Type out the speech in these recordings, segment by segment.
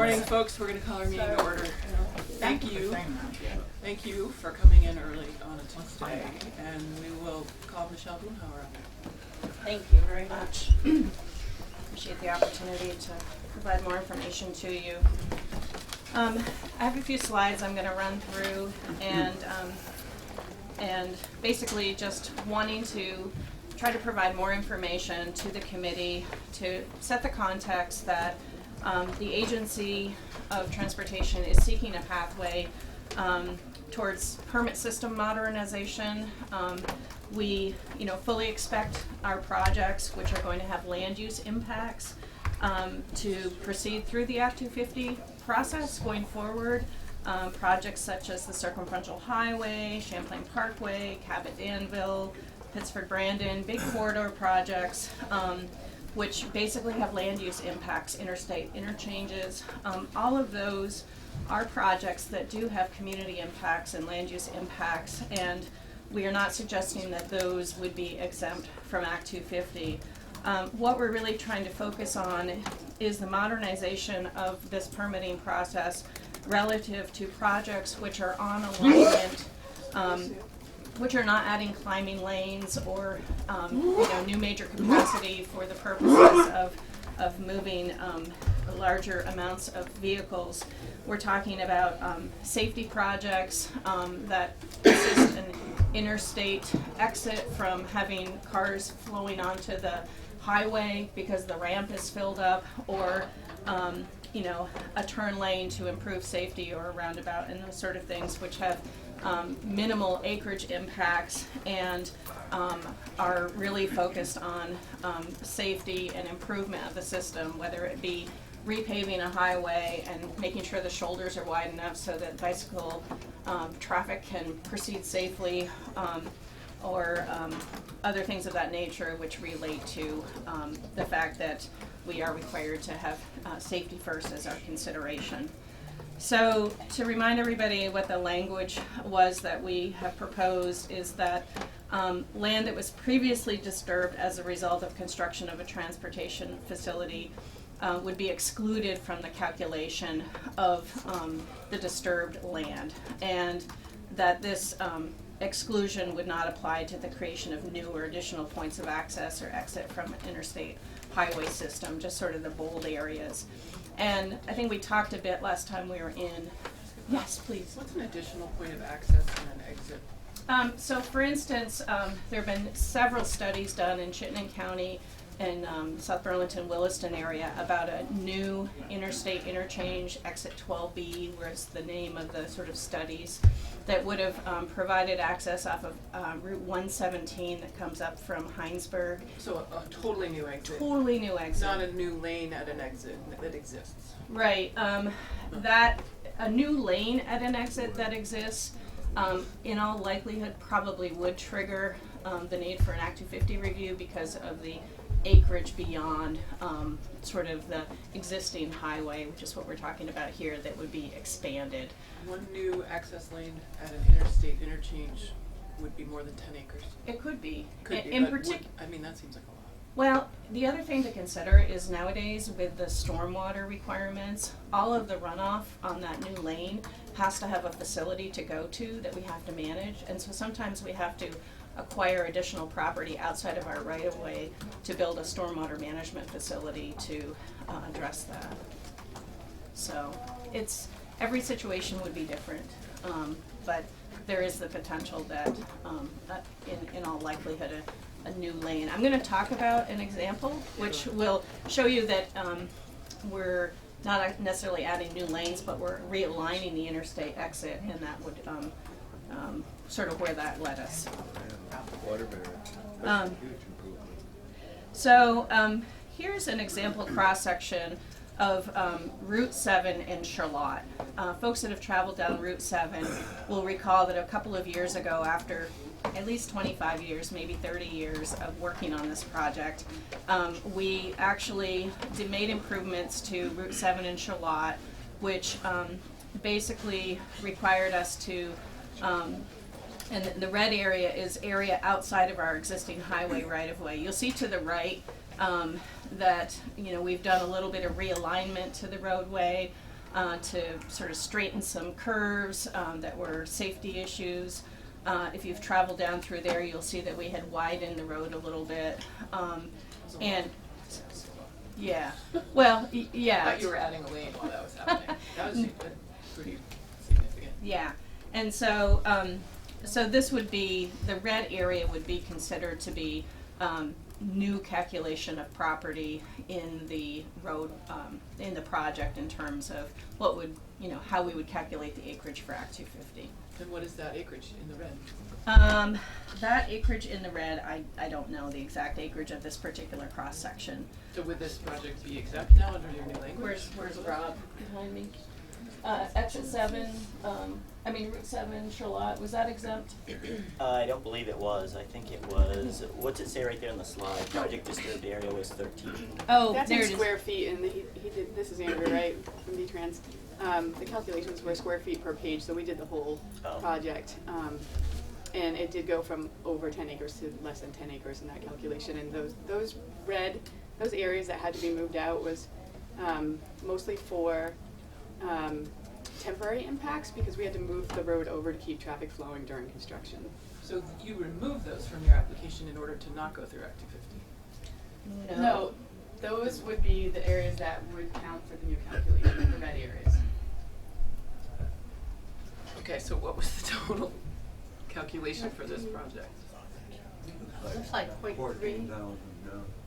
morning, folks. We're going to call our meeting to order. Thank you. Thank you for coming in early on a Tuesday, and we will call Michele Boomhower up. Thank you very much. Appreciate the opportunity to provide more information to you. I have a few slides I'm going to run through, and basically just wanting to try to provide more information to the committee to set the context that the Agency of Transportation is seeking a pathway towards permit system modernization. We fully expect our projects, which are going to have land use impacts, to proceed through the Act 250 process going forward. Projects such as the Circumferential Highway, Champlain Parkway, Cabot-Danville, Pittsford-Brandon, big corridor projects, which basically have land use impacts, interstate interchanges. All of those are projects that do have community impacts and land use impacts, and we are not suggesting that those would be exempt from Act 250. What we're really trying to focus on is the modernization of this permitting process relative to projects which are on alignment, which are not adding climbing lanes or new major capacity for the purposes of moving larger amounts of vehicles. We're talking about safety projects that assist an interstate exit from having cars flowing onto the highway because the ramp is filled up, or a turn lane to improve safety, or a roundabout, and those sort of things which have minimal acreage impacts and are really focused on safety and improvement of the system, whether it be repaving a highway and making sure the shoulders are wide enough so that bicycle traffic can proceed safely, or other things of that nature which relate to the fact that we are required to have safety first as our consideration. So to remind everybody what the language was that we have proposed is that land that was previously disturbed as a result of construction of a transportation facility would be excluded from the calculation of the disturbed land, and that this exclusion would not apply to the creation of new or additional points of access or exit from an interstate highway system, just sort of the bold areas. And I think we talked a bit last time we were in. Yes, please. What's an additional point of access and an exit? So for instance, there have been several studies done in Chittenden County and South Burlington, Williston area about a new interstate interchange, exit 12B, where's the name of the sort of studies, that would have provided access off of Route 117 that comes up from Heinsberg. So a totally new exit. Totally new exit. Not a new lane at an exit that exists. Right. That a new lane at an exit that exists, in all likelihood, probably would trigger the need for an Act 250 review because of the acreage beyond sort of the existing highway, which is what we're talking about here, that would be expanded. One new access lane at an interstate interchange would be more than 10 acres. It could be. Could be, in but particular. I mean, that seems like a lot. Well, the other thing to consider is nowadays with the stormwater requirements, all of the runoff on that new lane has to have a facility to go to that we have to manage, and so sometimes we have to acquire additional property outside of our right-of-way to build a stormwater management facility to address that. So every situation would be different, but there is the potential that in all likelihood a new lane. I'm going to talk about an example which will show you that we're not necessarily adding new lanes, but we're realigning the interstate exit, and that would sort of where that led us. Water barrier. That's a huge improvement. So here's an example cross-section of Route 7 in Charlotte. Folks that have traveled down Route 7 will recall that a couple of years ago, after at least 25 years, maybe 30 years of working on this project, we actually made improvements to Route 7 in Charlotte, which basically required us to and the red area is area outside of our existing highway right-of-way. You'll see to the right that we've done a little bit of realignment to the roadway. to sort of straighten some curves that were safety issues. If you've traveled down through there, you'll see that we had widened the road a little bit. And yeah, well, I yeah. thought you were adding a lane while that was happening. That was pretty significant. Yeah, and so, so this would be, the red area would be considered to be new calculation of property in the road, in the project in terms of what would, how we would calculate the acreage for Act 250. And what is that acreage in the red? That acreage in the red, I don't know the exact acreage of this particular cross-section. So would this project be exempt now under your new language? Where's Rob behind me? Exit 7, Route 7, Charlotte, was that exempt? I don't believe it was. I think it was, what's it say right there on the slide? Project disturbed area was 13. Oh, That's there in it is. square feet, and he did, this is Andrea, right, from VTrans. The calculations were square feet per page, so we did the whole project. And it did go from over 10 acres to less than 10 acres in that calculation. And those areas that had to be moved out was mostly for temporary impacts, because we had to move the road over to keep traffic flowing during construction. So you removed those from your application in order to not go through Act 250? No, those would be the areas that would count for the new calculation, the red areas. Okay, so what was the total calculation for this project? Looks like 0.3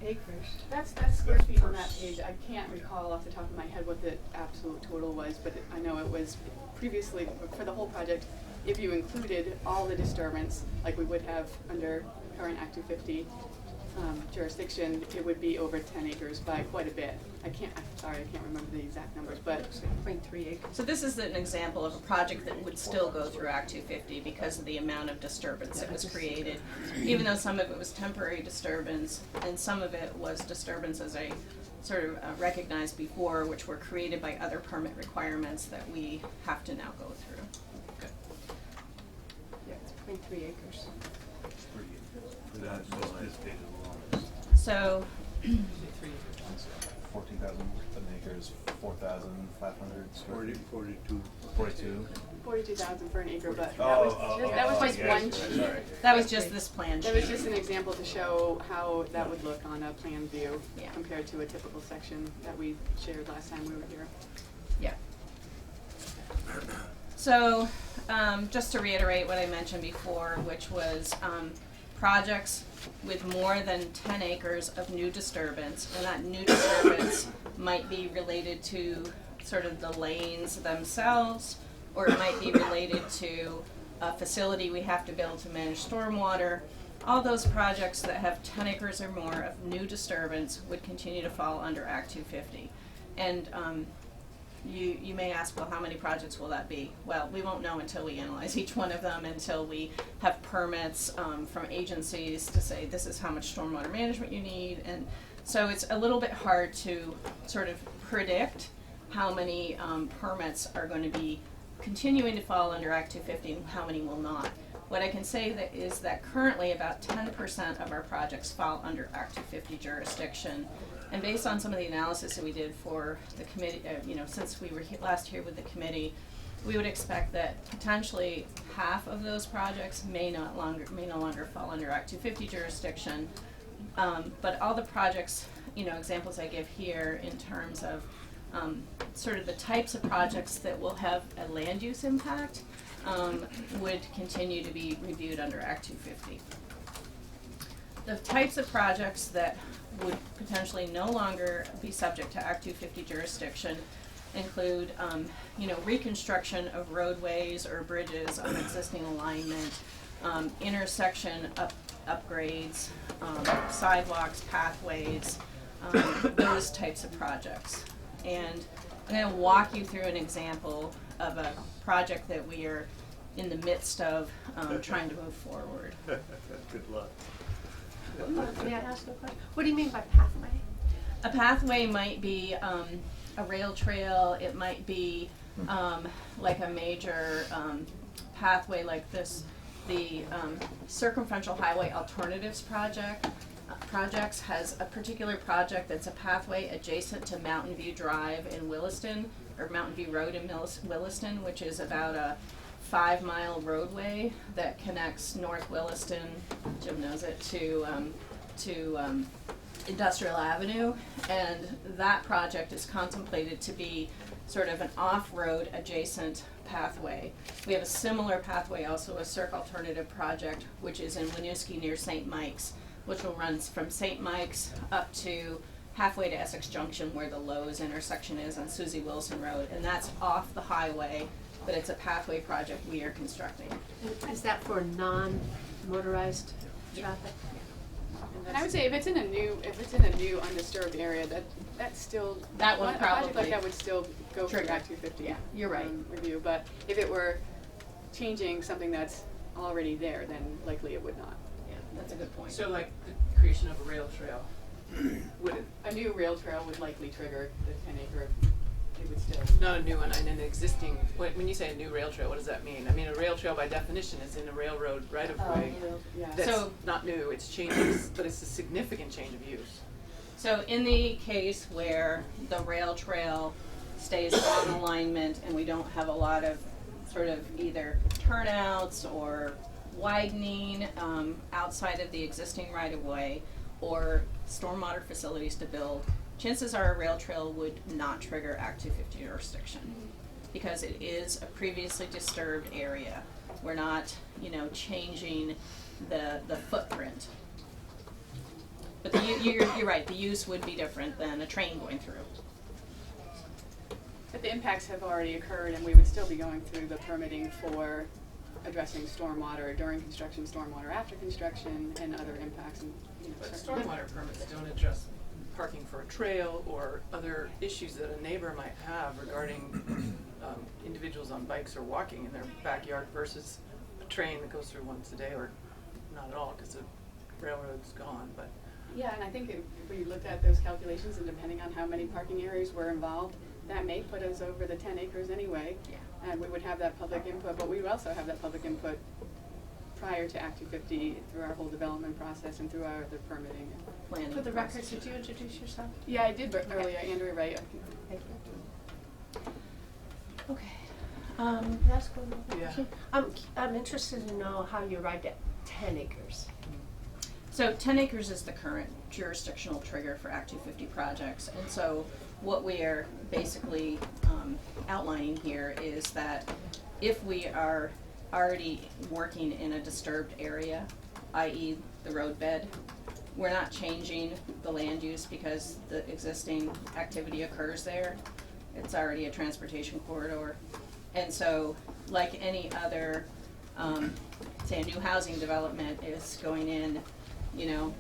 acres. That's square feet on that page. I can't recall off the top of my head what the absolute total was, but I know it was previously, for the whole project, if you included all the disturbance, like we would have under current Act 250 jurisdiction, it would be over 10 acres by quite a bit. I can't remember the exact numbers, but 0.3 acres. So this is an example of a project that would still go through Act 250 because of the amount of disturbance that was created. Even though some of it was temporary disturbance and some of it was disturbance, as I sort of recognized before, which were created by other permit requirements that we have to now go through. Okay. Yeah, it's 0.3 acres. So, 14,000 acres, 4,500 square feet. 42. 42,000 for an acre, but Oh, that was just yes, one sorry. that was just this plan sheet. That was just an example to show how that would look on a plan view Yeah. compared to a typical section that we shared last time we were here. Yeah. So, just to reiterate what I mentioned before, which was projects with more than 10 acres of new disturbance, and that new disturbance might be related to sort of the lanes themselves, or it might be related to a facility we have to build to manage stormwater. All those projects that have 10 acres or more of new disturbance would continue to fall under Act 250. And you may ask, well, how many projects will that be? Well, we won't know until we analyze each one of them, until we have permits from agencies to say this is how much stormwater management you need. And so it's a little bit hard to sort of predict how many permits are going to be continuing to fall under Act 250 and how many will not. What I can say is that currently about 10% of our projects fall under Act 250 jurisdiction. And based on some of the analysis that we did for the committee, since we were last here with the committee, we would expect that potentially half of those projects may no longer fall under Act 250 jurisdiction. But all the projects, examples I give here in terms of sort of the types of projects that will have a land use impact would continue to be reviewed under Act 250. The types of projects that would potentially no longer be subject to Act 250 jurisdiction include, reconstruction of roadways or bridges on existing alignment, intersection upgrades, sidewalks, pathways, those types of projects. And I'm going to walk you through an example of a project that we are in the midst of trying to move forward. Good luck. May I ask a question? What do you mean by pathway? A pathway might be a rail trail. It might be like a major pathway like this. The Circumferential Highway Alternatives projects has a particular project that's a pathway adjacent to Mountain View Drive in Williston, or Mountain View Road in Williston, which is about a 5-mile roadway that connects North Williston, Jim knows it, to Industrial Avenue, and that project is contemplated to be sort of an off-road adjacent pathway. We have a similar pathway, also a circ alternative project, which is in Winooski near St. Mike's, which will run from St. Mike's up to halfway to Essex Junction where the Lowe's intersection is on Susie Wilson Road, and that's off the highway, but it's a pathway project we are constructing. Is that for non-motorized traffic? And I would say if it's in a new undisturbed area, that's still That one a project like probably that would still go through trigger. Act 250. Yeah, you're right. Review, but if it were changing something that's already there, then likely it would not. Yeah, that's a good point. So like the creation of a rail trail, would it, A new rail trail would likely trigger the 10-acre. It would still. not a new one, and an existing, when you say a new rail trail, what does that mean? I mean, a rail trail by definition is in a railroad right of way. Yeah. That's So- not new, it's changing, but it's a significant change of use. So in the case where the rail trail stays on alignment and we don't have a lot of sort of either turnouts or widening outside of the existing right-of-way or stormwater facilities to build, chances are a rail trail would not trigger Act 250 jurisdiction because it is a previously disturbed area. We're not, changing the footprint. But you're right, the use would be different than a train going through. But the impacts have already occurred, and we would still be going through the permitting for addressing stormwater during construction, stormwater after construction, and other impacts. And, But certain- stormwater permits don't address parking for a trail or other issues that a neighbor might have regarding individuals on bikes or walking in their backyard versus a train that goes through once a day, or not at all because the railroad's gone, but. Yeah, and I think if we looked at those calculations, and depending on how many parking areas were involved, that may put us over the 10 acres anyway. Yeah. And we would have that public input, but we would also have that public input prior to Act 250 through our whole development process and through our other permitting. Planning For the record, process. did you introduce yourself? Yeah, I did earlier, Andrea Wright. Thank you. Okay. That's cool. Yeah. I'm interested to know how you arrived at 10 acres. So 10 acres is the current jurisdictional trigger for Act 250 projects. And so what we are basically outlining here is that if we are already working in a disturbed area, i.e. the roadbed, we're not changing the land use because the existing activity occurs there. It's already a transportation corridor. And so like any other, say a new housing development is going in,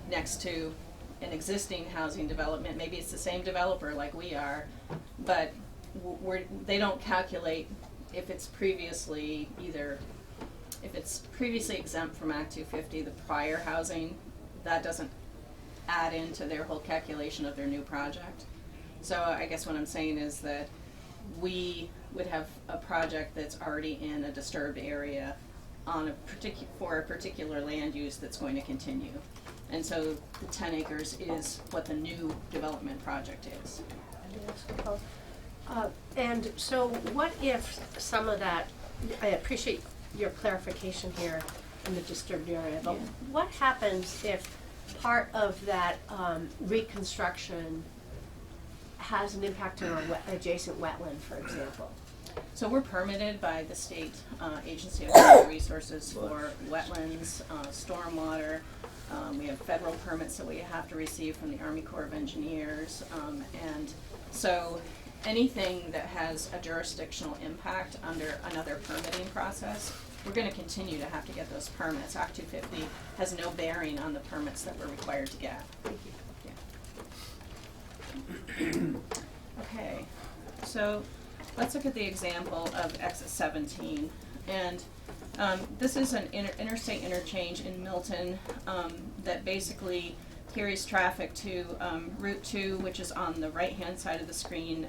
next to an existing housing development, maybe it's the same developer like we are, but they don't calculate if it's previously exempt from Act 250, the prior housing, that doesn't add into their whole calculation of their new project. So I guess what I'm saying is that we would have a project that's already in a disturbed area on for a particular land use that's going to continue. And so the 10 acres is what the new development project is. And so what if some of that, I appreciate your clarification here in the disturbed area, but Yeah. what happens if part of that reconstruction has an impact on a adjacent wetland, for example? So we're permitted by the state agency of natural resources for wetlands, stormwater. We have federal permits that we have to receive from the Army Corps of Engineers. And so anything that has a jurisdictional impact under another permitting process, we're going to continue to have to get those permits. Act 250 has no bearing on the permits that we're required to get. Thank you. Yeah. Okay, so let's look at the example of exit 17. And this is an interstate interchange in Milton that basically carries traffic to Route 2, which is on the right-hand side of the screen,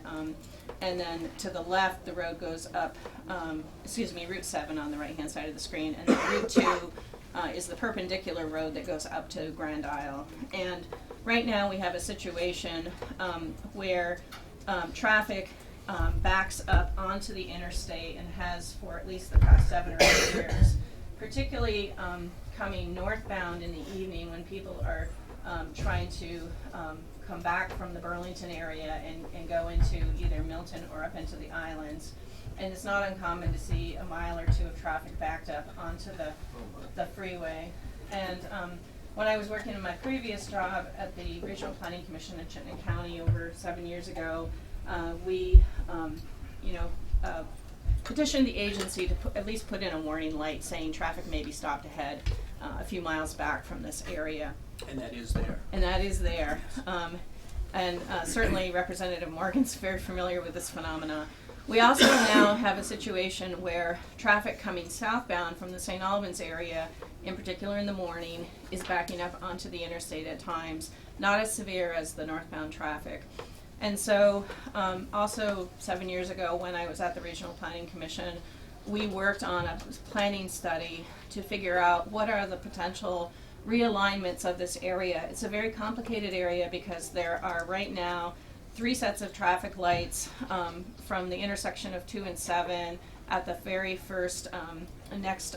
and then to the left, the road goes up, Route 7 on the right-hand side of the screen, and then Route 2 is the perpendicular road that goes up to Grand Isle. And right now, we have a situation where traffic backs up onto the interstate and has for at least the past 7 or 8 years, particularly coming northbound in the evening when people are trying to come back from the Burlington area and go into either Milton or up into the islands. And it's not uncommon to see a mile or 2 of traffic backed up onto the freeway. And when I was working in my previous job at the Regional Planning Commission in Chittenden County over 7 years ago, we petitioned the agency to at least put in a warning light saying traffic may be stopped ahead a few miles back from this area. And that is there. And that is there. Certainly Representative Morgan's very familiar with this phenomena. We also now have a situation where traffic coming southbound from the St. Albans area, in particular in the morning, is backing up onto the interstate at times, not as severe as the northbound traffic. And so also 7 years ago when I was at the Regional Planning Commission, we worked on a planning study to figure out what are the potential realignments of this area. It's a very complicated area because there are right now 3 sets of traffic lights from the intersection of 2 and 7 at the very first next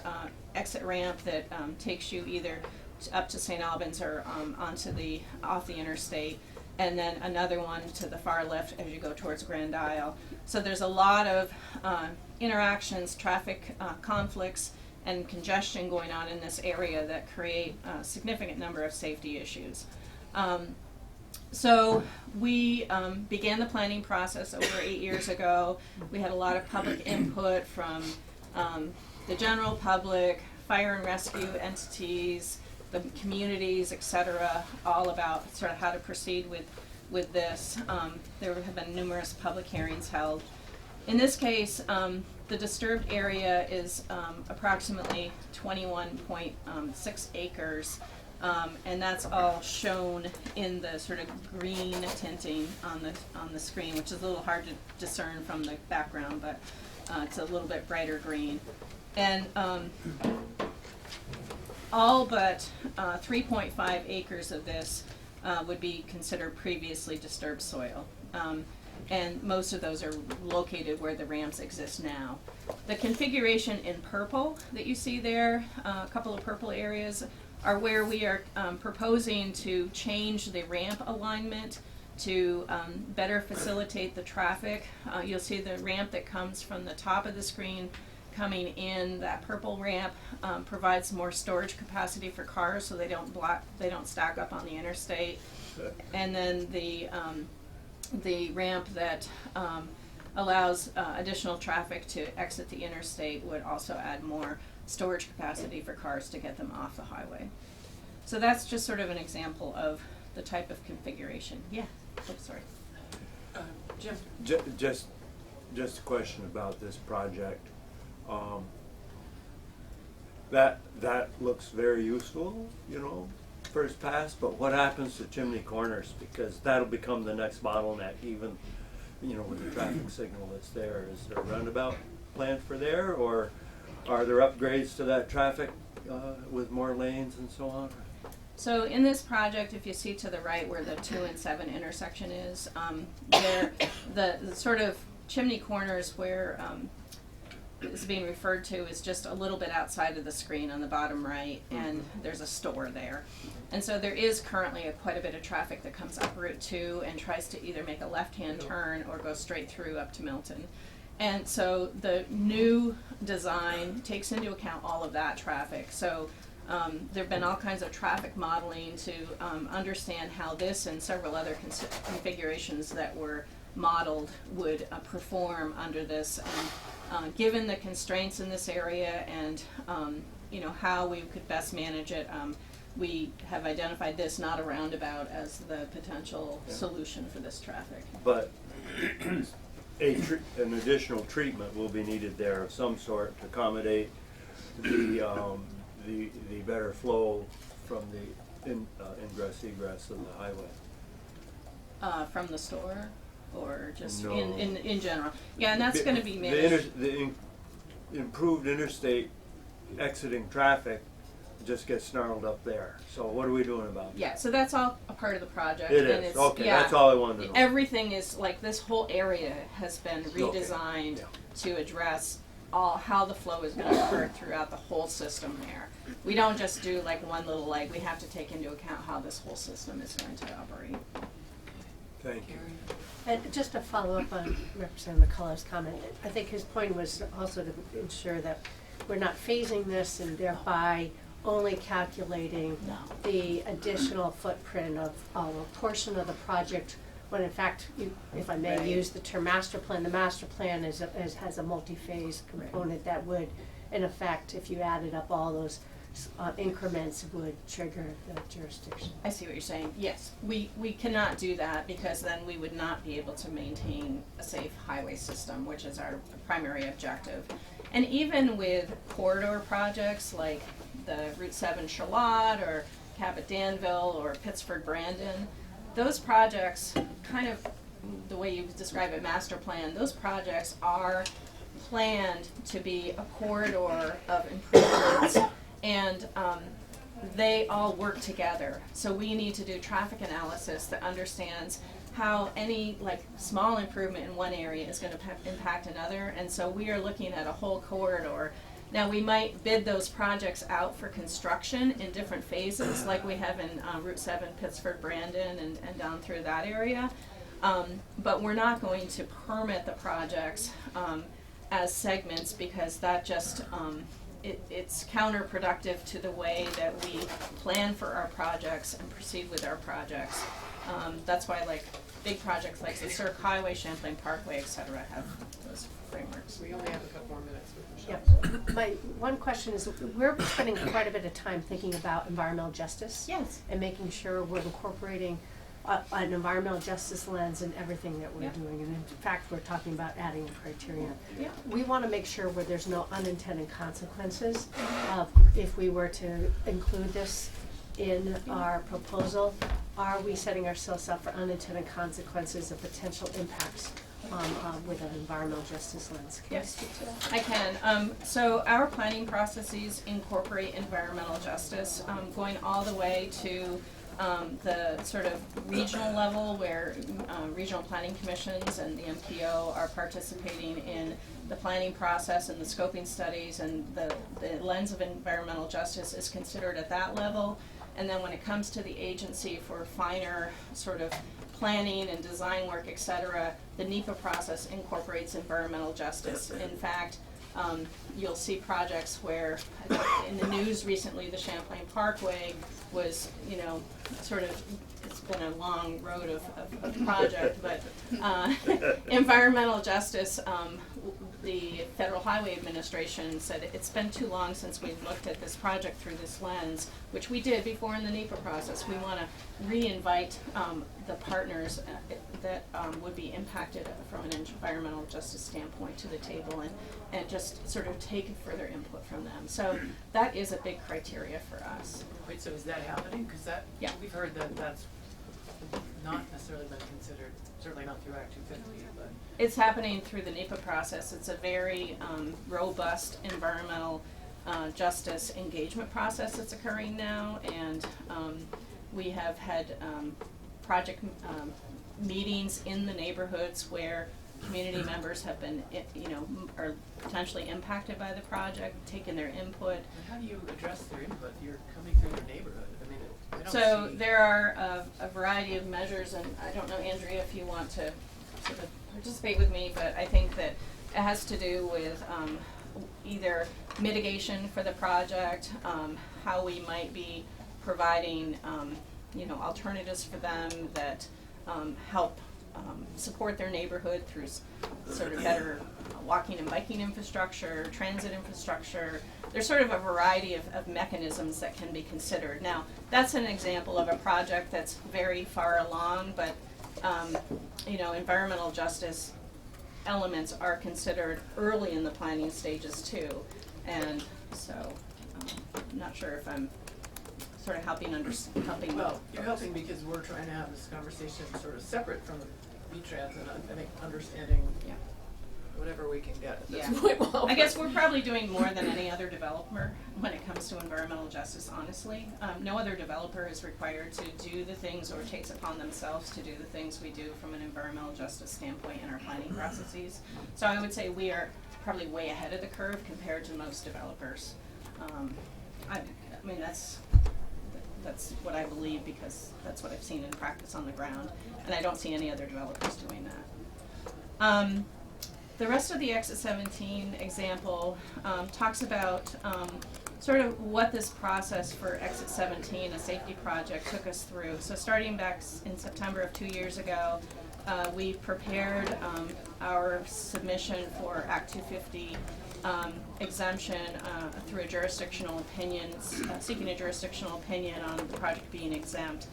exit ramp that takes you either up to St. Albans or off the interstate, and then another one to the far left as you go towards Grand Isle. So there's a lot of interactions, traffic conflicts, and congestion going on in this area that create a significant number of safety issues. So we began the planning process over 8 years ago. We had a lot of public input from the general public, fire and rescue entities, the communities, etc., all about sort of how to proceed with this. There have been numerous public hearings held. In this case, the disturbed area is approximately 21.6 acres. And that's all shown in the sort of green tinting on the screen, which is a little hard to discern from the background, but it's a little bit brighter green. And all but 3.5 acres of this would be considered previously disturbed soil. And most of those are located where the ramps exist now. The configuration in purple that you see there, a couple of purple areas, are where we are proposing to change the ramp alignment to better facilitate the traffic. You'll see the ramp that comes from the top of the screen coming in. That purple ramp provides more storage capacity for cars so they don't stack up on the interstate. And then the ramp that allows additional traffic to exit the interstate would also add more storage capacity for cars to get them off the highway. So that's just sort of an example of the type of configuration. Yeah. Oh, sorry. Jim? Just a question about this project. That looks very useful, first pass, but what happens to chimney corners? Because that'll become the next bottleneck, even, with the traffic signal that's there. Is there a roundabout planned for there, or are there upgrades to that traffic with more lanes and so on? So in this project, if you see to the right where the 2 and 7 intersection is, the sort of chimney corners where it's being referred to is just a little bit outside of the screen on the bottom right, and there's a store there. And so there is currently quite a bit of traffic that comes up Route 2 and tries to either make a left-hand turn or go straight through up to Milton. And so the new design takes into account all of that traffic. So there have been all kinds of traffic modeling to understand how this and several other configurations that were modeled would perform under this. And given the constraints in this area and how we could best manage it, we have identified this, not a roundabout, as the potential solution for this traffic. But an additional treatment will be needed there of some sort to accommodate the better flow from the ingress egress of the highway. From the store, or just No. in general? Yeah, and that's going to be managed. The improved interstate exiting traffic just get snarled up there. So what are we doing about that? Yeah, so that's all a part of the project. It and is, it's, okay, yeah, that's all I wanted to know. everything is, like, this whole area has been redesigned yeah. to address how the flow is gonna occur throughout the whole system there. We don't just do like one little leg, we have to take into account how this whole system is going to operate. Thank you. And just to follow up on Representative McCullough's comment, I think his point was also to ensure that we're not phasing this and thereby only calculating the additional footprint of a portion of the project, when in fact, if I may use the term master plan, the master plan has a multi-phase component that would, in effect, if you added up all those increments, would trigger the jurisdiction. I see what you're saying. Yes, we cannot do that because then we would not be able to maintain a safe highway system, which is our primary objective. And even with corridor projects like the Route 7 Charlotte or Cabot Danville or Pittsford Brandon, those projects, kind of the way you describe it, master plan, those projects are planned to be a corridor of improvements, and they all work together. So we need to do traffic analysis that understands how any like small improvement in one area is going to impact another, and so we are looking at a whole corridor. Now we might bid those projects out for construction in different phases, like we have in Route 7, Pittsford, Brandon, and down through that area. But we're not going to permit the projects as segments because that just it's counterproductive to the way that we plan for our projects and proceed with our projects. That's why like big projects like the Cirque Highway, Champlain Parkway, et cetera, have those frameworks. We only have a couple more minutes with Michele. Yep. My one question is, we're spending quite a bit of time thinking about environmental justice. Yes. And making sure we're incorporating an environmental justice lens in everything that we're Yep. doing. And in fact, we're talking about adding a criterion. Yep. We want to make sure where there's no unintended consequences of if we were to include this in our proposal. Are we setting ourselves up for unintended consequences of potential impacts with an environmental justice lens? Can you Yes, speak to that? I can. So our planning processes incorporate environmental justice, going all the way to the sort of regional level where regional planning commissions and the MPO are participating in the planning process and the scoping studies, and the lens of environmental justice is considered at that level. And then when it comes to the agency for finer sort of planning and design work, et cetera, the NEPA process incorporates environmental justice. In fact, you'll see projects where, in the news recently, the Champlain Parkway was, sort of, it's been a long road of project, but environmental justice, the Federal Highway Administration said it's been too long since we've looked at this project through this lens, which we did before in the NEPA process. We want to re-invite the partners that would be impacted from an environmental justice standpoint to the table and just sort of take further input from them. So that is a big criteria for us. Wait, so is that happening? Because Yeah. we've heard that that's not necessarily been considered, certainly not through Act 250, but. It's happening through the NEPA process. It's a very robust environmental justice engagement process that's occurring now, and we have had project meetings in the neighborhoods where community members have been, are potentially impacted by the project, taken their input. And how do you address their input? You're coming through their neighborhood. I mean, I don't So see. there are a variety of measures, and I don't know, Andrea, if you want to sort of participate with me, but I think that it has to do with either mitigation for the project, how we might be providing, alternatives for them that help support their neighborhood through sort of better walking and biking infrastructure, transit infrastructure. There's sort of a variety of mechanisms that can be considered. Now, that's an example of a project that's very far along, but environmental justice elements are considered early in the planning stages too. And so I'm not sure if I'm sort of helping. Well, you're helping because we're trying to have this conversation sort of separate from the VTrans, and I think understanding Yeah. whatever we can get at this Yeah. point. Well, I guess we're probably doing more than any other developer when it comes to environmental justice, honestly. No other developer is required to do the things or takes upon themselves to do the things we do from an environmental justice standpoint in our planning processes. So I would say we are probably way ahead of the curve compared to most developers. I mean, that's what I believe because that's what I've seen in practice on the ground, and I don't see any other developers doing that. The rest of the Exit 17 example talks about sort of what this process for Exit 17, a safety project, took us through. So starting back in September of 2 years ago, we prepared our submission for Act 250 exemption through a jurisdictional opinion, seeking a jurisdictional opinion on the project being exempt.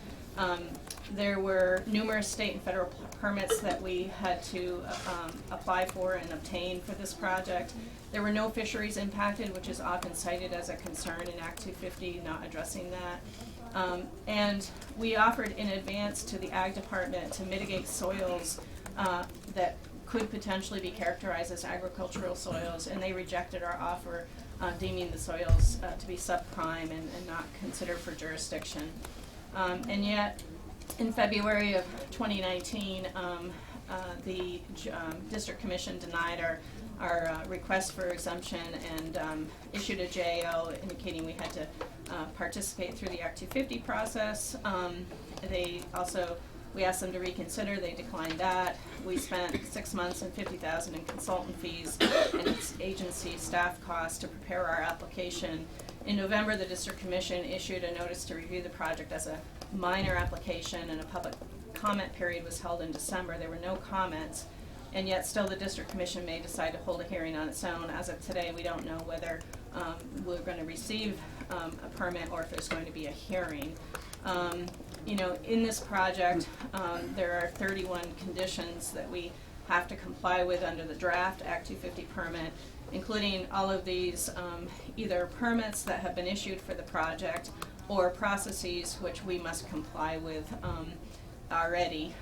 There were numerous state and federal permits that we had to apply for and obtain for this project. There were no fisheries impacted, which is often cited as a concern in Act 250, not addressing that. And we offered in advance to the Ag Department to mitigate soils that could potentially be characterized as agricultural soils, and they rejected our offer, deeming the soils to be subprime and not considered for jurisdiction. And yet, in February of 2019, the District Commission denied our request for exemption and issued a JO indicating we had to participate through the Act 250 process. We asked them to reconsider. They declined that. We spent 6 months and $50,000 in consultant fees and agency staff costs to prepare our application. In November, the District Commission issued a notice to review the project as a minor application, and a public comment period was held in December. There were no comments, and yet still the District Commission may decide to hold a hearing on its own. As of today, we don't know whether we're going to receive a permit or if there's going to be a hearing. In this project, there are 31 conditions that we have to comply with under the draft Act 250 permit, including all of these either permits that have been issued for the project or processes which we must comply with already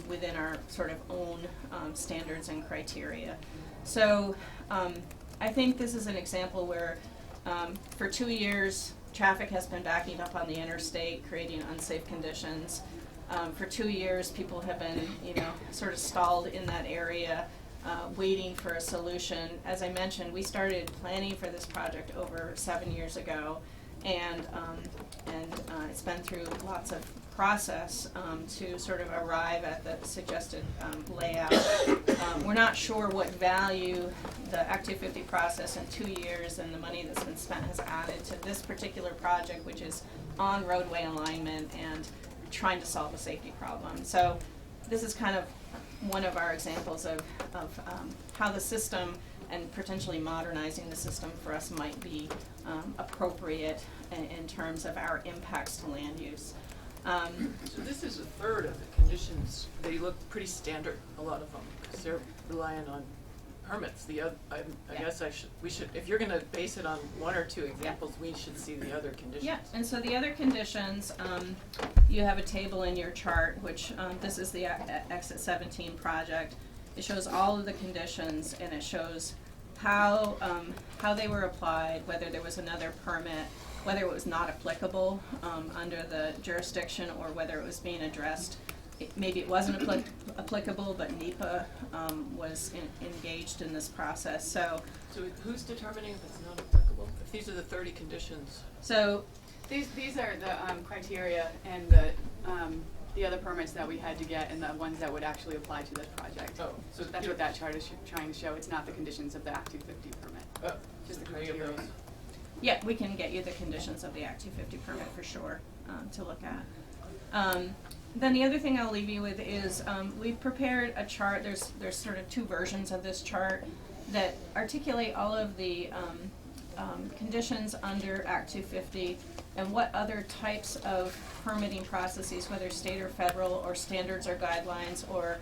within our sort of own standards and criteria. So I think this is an example where for 2 years traffic has been backing up on the interstate, creating unsafe conditions. For 2 years people have been sort of stalled in that area, waiting for a solution. As I mentioned, we started planning for this project over 7 years ago, and it's been through lots of process to sort of arrive at the suggested layout. We're not sure what value the Act 250 process in 2 years and the money that's been spent has added to this particular project, which is on roadway alignment and trying to solve a safety problem. So this is kind of one of our examples of how the system and potentially modernizing the system for us might be appropriate in terms of our impacts to land use. So this is a third of the conditions. They look pretty standard, a lot of them, because they're relying on permits. The other, I guess we should, if you're going to base it on one or two examples, we should see the other conditions. Yeah, and so the other conditions, you have a table in your chart, which this is the Exit 17 project. It shows all of the conditions, and it shows how they were applied, whether there was another permit, whether it was not applicable under the jurisdiction, or whether it was being addressed. Maybe it wasn't applicable, but NEPA was engaged in this process. So who's determining if it's not applicable? If these are the 30 conditions. So These are the criteria and the other permits that we had to get and the ones that would actually apply to this project. Oh, so that's what that chart is trying to show. It's not the conditions of the Act 250 permit. Just the can we get criteria. those? yeah, we can get you the conditions of the Act 250 permit for sure to look at. Then the other thing I'll leave you with is we've prepared a chart. There's sort of two versions of this chart that articulate all of the conditions under Act 250 and what other types of permitting processes, whether state or federal, or standards or guidelines, or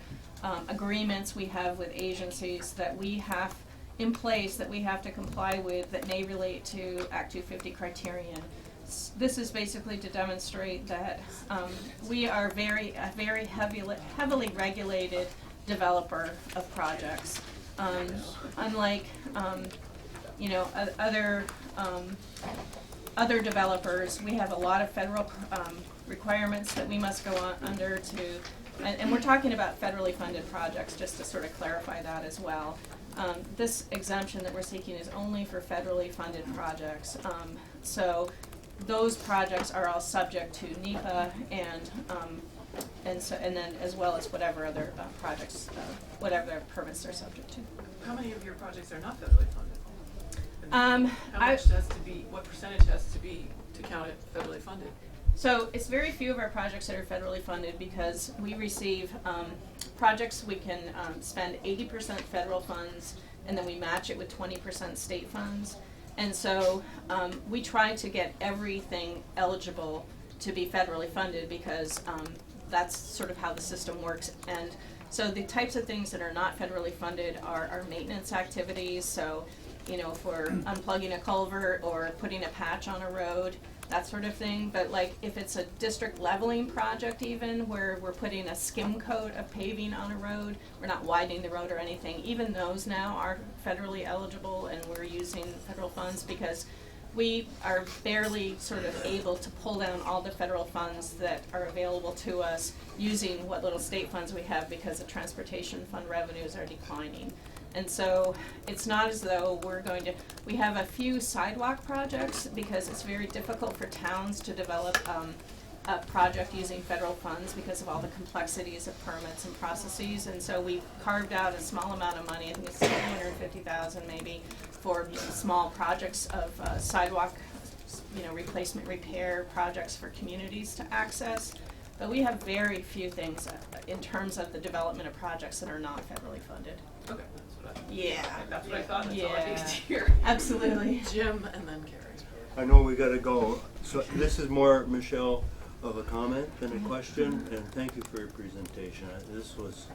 agreements we have with agencies that we have in place that we have to comply with that may relate to Act 250 criterion. This is basically to demonstrate that we are a very heavily regulated developer of projects. Unlike, other developers, we have a lot of federal, requirements that we must go under to, and we're talking about federally funded projects, just to sort of clarify that as well. This exemption that we're seeking is only for federally funded projects. So those projects are all subject to NEPA and then as well as whatever other projects, whatever permits they're subject to. How many of your projects are not federally funded? And how much has to be, what percentage has to be to count it federally funded? So it's very few of our projects that are federally funded because we receive projects, we can spend 80% federal funds and then we match it with 20% state funds. And so we try to get everything eligible to be federally funded because that's sort of how the system works. And so the types of things that are not federally funded are maintenance activities. So, if we're unplugging a culvert or putting a patch on a road, that sort of thing. But like if it's a district leveling project even, where we're putting a skim coat of paving on a road, we're not widening the road or anything, even those now are federally eligible and we're using federal funds because we are barely sort of able to pull down all the federal funds that are available to us using what little state funds we have because the transportation fund revenues are declining. And so it's not as though we have a few sidewalk projects because it's very difficult for towns to develop a project using federal funds because of all the complexities of permits and processes. And so we carved out a small amount of money, I think it's $250,000 maybe, for small projects of sidewalk, replacement repair projects for communities to access. But we have very few things in terms of the development of projects that are not federally funded. Okay, that's what I. Yeah. That's what I thought. That's all I Yeah. needed to hear. Absolutely. Jim and then Carrie. I know we gotta go. So this is more, Michele, of a comment than a question, and thank you for your presentation. This was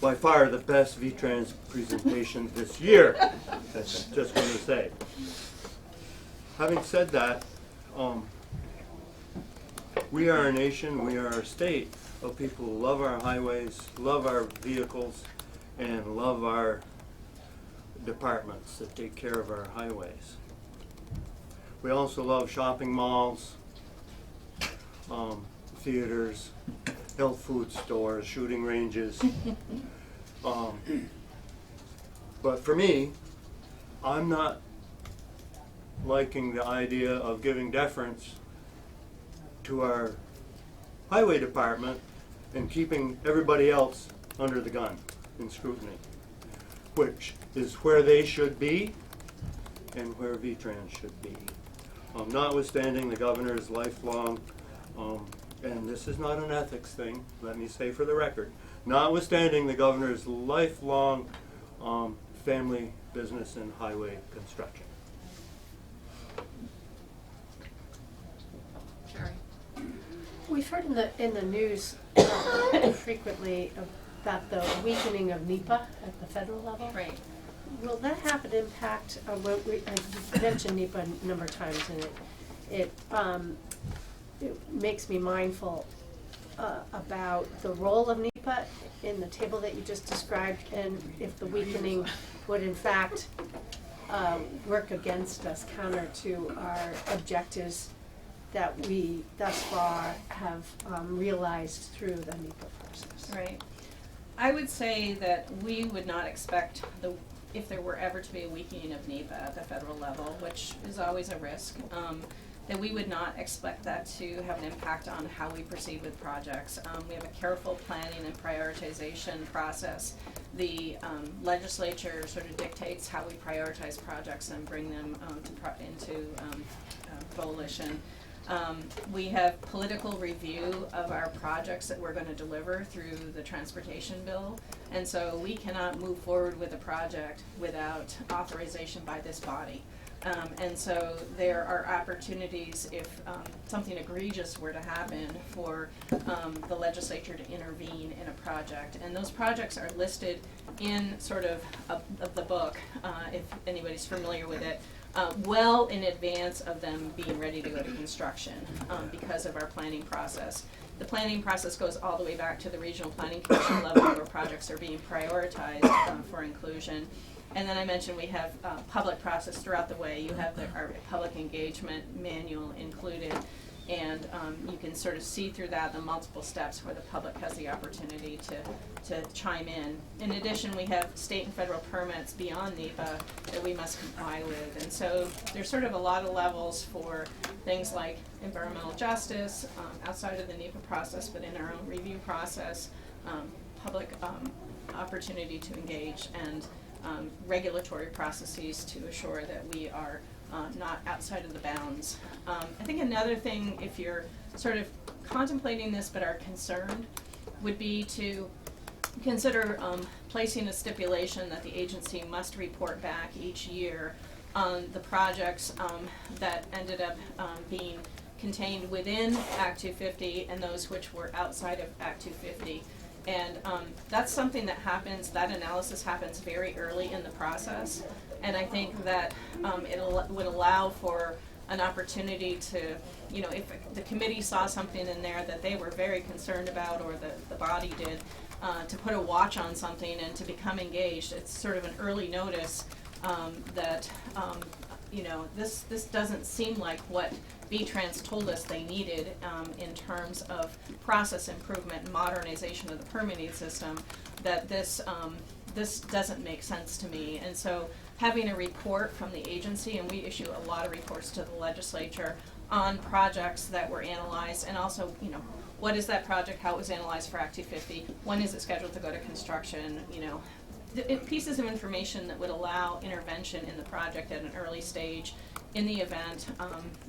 by far the best VTrans presentation this year. That's just gonna say. Having said that, we are a nation, we are a state of people who love our highways, love our vehicles, and love our departments that take care of our highways. We also love shopping malls, theaters, health food stores, shooting ranges. But for me, I'm not liking the idea of giving deference to our highway department and keeping everybody else under the gun in scrutiny, which is where they should be and where VTrans should be. Notwithstanding the governor's lifelong, and this is not an ethics thing, let me say for the record, notwithstanding the governor's lifelong family business in highway construction. Carrie. We've heard in the news frequently about the weakening of NEPA at the federal level. Right. Will that have an impact? I mentioned NEPA a number of times, and it makes me mindful about the role of NEPA in the table that you just described, and if the weakening would in fact work against us, counter to our objectives that we thus far have realized through the NEPA process. Right. I would say that we would not expect if there were ever to be a weakening of NEPA at the federal level, which is always a risk, that we would not expect that to have an impact on how we proceed with projects. We have a careful planning and prioritization process. The legislature sort of dictates how we prioritize projects and bring them into volition. We have political review of our projects that we're going to deliver through the transportation bill, and so we cannot move forward with a project without authorization by this body. And so there are opportunities if something egregious were to happen for the legislature to intervene in a project. And those projects are listed in sort of the book, if anybody's familiar with it, well in advance of them being ready to go to construction because of our planning process. the planning process goes all the way back to the regional planning commission level where projects are being prioritized for inclusion. And then I mentioned we have public process throughout the way. You have our public engagement manual included, and you can sort of see through that the multiple steps where the public has the opportunity to chime in. In addition, we have state and federal permits beyond NEPA that we must comply with. And so there's sort of a lot of levels for things like environmental justice, outside of the NEPA process, but in our own review process, public opportunity to engage, and regulatory processes to assure that we are not outside of the bounds. I think another thing, if you're sort of contemplating this but are concerned, would be to consider placing a stipulation that the agency must report back each year on the projects that ended up being contained within Act 250 and those which were outside of Act 250. And that's something that happens, that analysis happens very early in the process. And I think that it would allow for an opportunity to, you know, if the committee saw something in there that they were very concerned about, or the body did, to put a watch on something and to become engaged. It's sort of an early notice that, you know, this doesn't seem like what VTrans told us they needed in terms of process improvement and modernization of the permitting system, that this doesn't make sense to me. And so having a report from the agency, and we issue a lot of reports to the legislature on projects that were analyzed, and also, you know, what is that project, how it was analyzed for Act 250, when is it scheduled to go to construction, you know, pieces of information that would allow intervention in the project at an early stage. In the event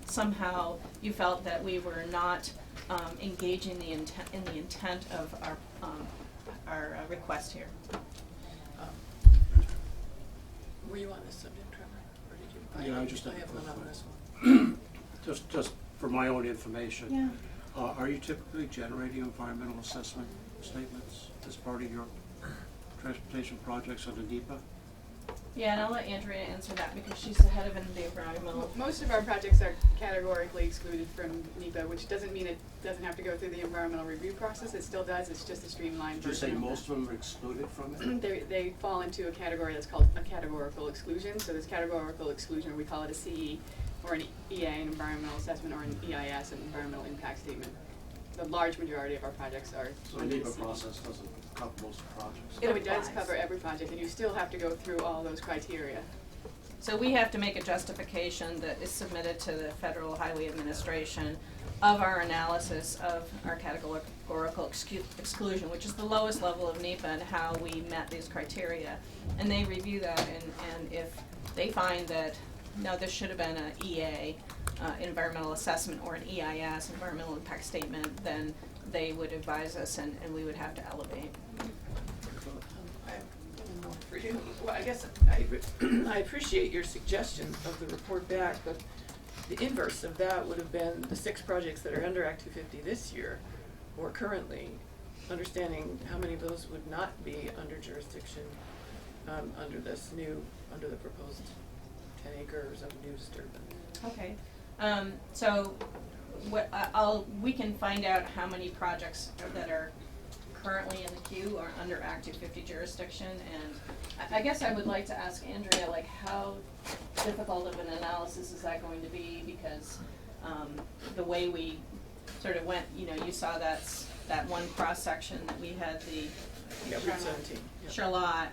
somehow you felt that we were not engaging the intent of our request here. Were you on this subject, Trevor? Or did you? Yeah, I just I have have a one on quick this one. Just for my own information. Yeah. Are you typically generating environmental assessment statements as part of your transportation projects under NEPA? Yeah, and I'll let Andrea answer that because she's the head of the environmental. Most of our projects are categorically excluded from NEPA, which doesn't mean it doesn't have to go through the environmental review process. It still does. It's just a streamlined Did you say version. most of them are excluded from it? They fall into a category that's called a categorical exclusion. So this categorical exclusion, we call it a CE, or an EA, an environmental assessment, or an EIS, an environmental impact statement. The large majority of our projects are So the under NEPA CE. process doesn't cover most projects? So it does cover every project, and you still have to go through all those criteria. So we have to make a justification that is submitted to the Federal Highway Administration of our analysis of our categorical exclusion, which is the lowest level of NEPA, and how we met these criteria. And they review that, and if they find that, no, this should have been an EA, environmental assessment, or an EIS, environmental impact statement, then they would advise us, and we would have to elevate. I have one more for you. Well, I guess I appreciate your suggestion of the report back, but the inverse of that would have been the 6 projects that are under Act 250 this year, or currently, understanding how many of those would not be under jurisdiction under the proposed 10 acres of new disturbance. Okay, so we can find out how many projects that are currently in the queue are under Act 250 jurisdiction, and I guess I would like to ask Andrea, like, how difficult of an analysis is that going to be, because the way we sort of went, you know, you saw that one cross section that we had the Route 17. Yep. Charlotte.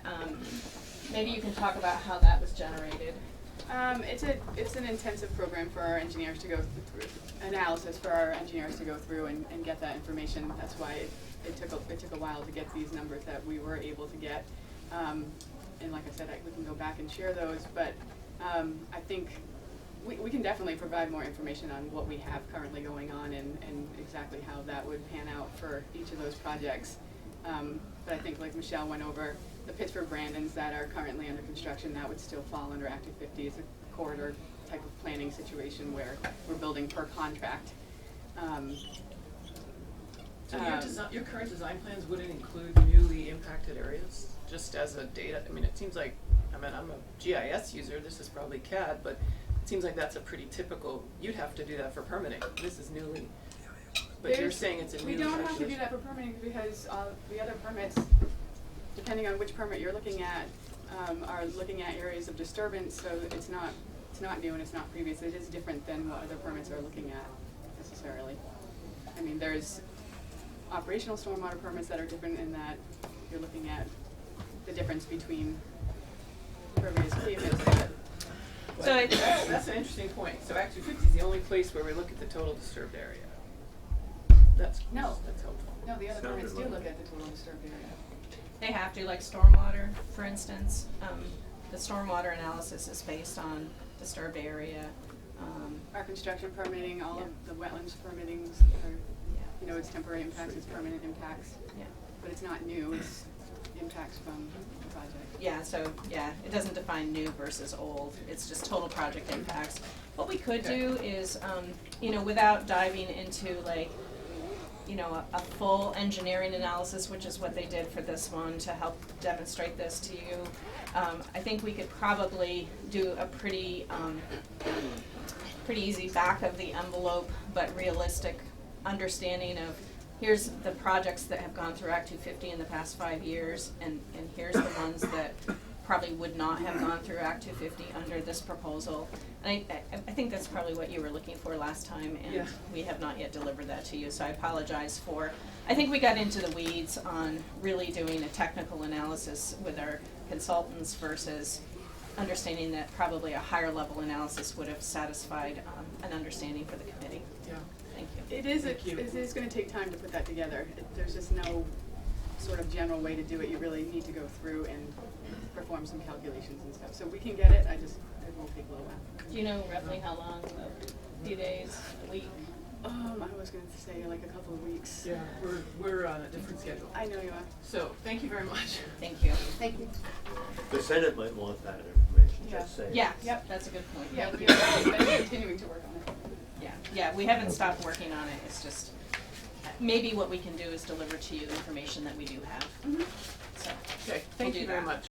Maybe you can talk about how that was generated. It's an intensive program for our engineers to go through, analysis for our engineers to go through and get that information. That's why it took a while to get these numbers that we were able to get. And like I said, we can go back and share those, but I think we can definitely provide more information on what we have currently going on and exactly how that would pan out for each of those projects. But I think, like Michele went over, the Pittsburgh Brandons that are currently under construction, that would still fall under Act 250 as a corridor type of planning situation where we're building per contract. So your current design plans wouldn't include newly impacted areas, just as a data? I mean, it seems like, I'm a GIS user, this is probably CAD, but it seems like that's a pretty typical, you'd have to do that for permitting. This is newly But you're There's- saying it's a new We don't have to do calculation. that for permitting because the other permits, depending on which permit you're looking at, are looking at areas of disturbance, so it's not new and it's not previous. It is different than what other permits are looking at necessarily. I mean, there's operational stormwater permits that are different in that you're looking at the difference between pervious pavement. So I- That's an interesting point. So Act 250 is the only place where we look at the total disturbed area. That's No. That's helpful. No, the other Sounded permits do like look it. at the total disturbed area. They have to, like stormwater, for instance. The stormwater analysis is based on disturbed area. Our construction permitting, all Yeah. of the wetlands permittings are, Yeah, you know, it's temporary impacts, it's permanent impacts, yeah. but it's not new, it's impacts from the project. Yeah, so, yeah, it doesn't define new versus old, it's just total project impacts. What we could do is, you know, without diving into like, you know, a full engineering analysis, which is what they did for this one to help demonstrate this to you, I think we could probably do a pretty easy back of the envelope, but realistic understanding of here's the projects that have gone through Act 250 in the past 5 years, and here's the ones that probably would not have gone through Act 250 under this proposal. And I think that's probably what you were looking for last time, and Yeah. we have not yet delivered that to you, so I apologize for, I think we got into the weeds on really doing a technical analysis with our consultants versus understanding that probably a higher level analysis would have satisfied an understanding for the committee. Yeah. Thank you. It is, Thank you. it is gonna take time to put that together. There's just no sort of general way to do it. You really need to go through and perform some calculations and stuff. So we can get it, it won't take a little while. Do you know roughly how long, a few days, a week? I was gonna say like a couple of weeks. Yeah, we're on a different schedule. I know you are. So, thank you very much. Thank you. Thank you. The Senate might want that information, Yeah. just saying. Yeah, Yep. that's a good point. Yeah, Thank we're you. continuing to work on it. Yeah, we haven't stopped working on it, it's just, maybe what we can do is deliver to you information that we do have. Mhm. So, Okay, thank do you very that. much.